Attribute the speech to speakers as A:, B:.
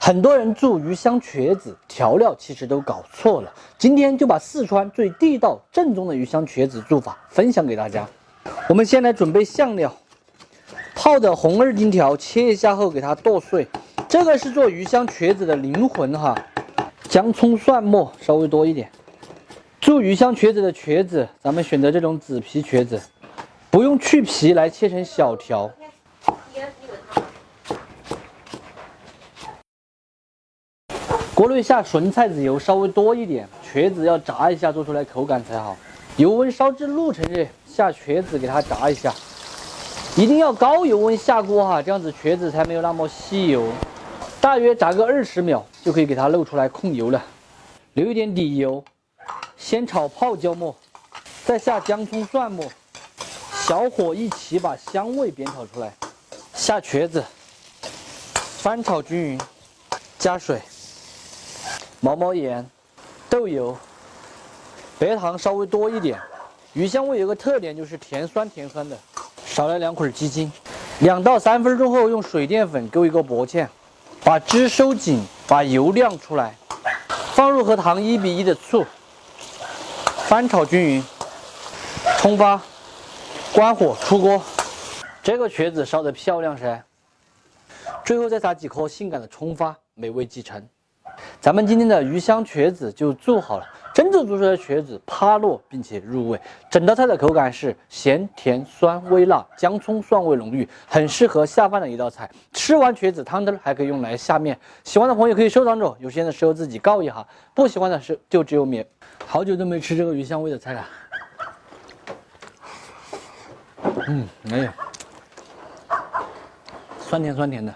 A: 很多人做鱼香茄子调料其实都搞错了，今天就把四川最地道正宗的鱼香茄子做法分享给大家。我们先来准备香料，泡的红二荆条切一下后给它剁碎，这个是做鱼香茄子的灵魂哈。姜葱蒜末稍微多一点。做鱼香茄子的茄子，咱们选择这种紫皮茄子，不用去皮来切成小条。锅内下纯菜籽油稍微多一点，茄子要炸一下做出来口感才好。油温烧至6成热，下茄子给它炸一下，一定要高油温下锅哈，这样子茄子才没有那么吸油。大约炸个20秒就可以给它露出来控油了。留一点底油，先炒泡椒末，再下姜葱蒜末，小火一起把香味煸炒出来。下茄子，翻炒均匀，加水。毛毛盐、豆油、白糖稍微多一点。鱼香味有个特点就是甜酸甜酸的。少来2捆鸡精。2到3分钟后用水淀粉勾一个薄芡，把汁收紧，把油晾出来，放入和糖1比1的醋，翻炒均匀，冲发，关火出锅。这个茄子烧得漂亮噻。最后再撒几颗性感的葱花，美味继承。咱们今天的鱼香茄子就做好了，真正做出来的茄子趴落并且入味。整道菜的口感是咸甜酸微辣，姜葱蒜味浓郁，很适合下饭的一道菜。吃完茄子汤汁还可以用来下面，喜欢的朋友可以收藏着，有些的时候自己告一下，不喜欢的是就只有免。好久都没吃这个鱼香味的菜了。哎呀，酸甜酸甜的。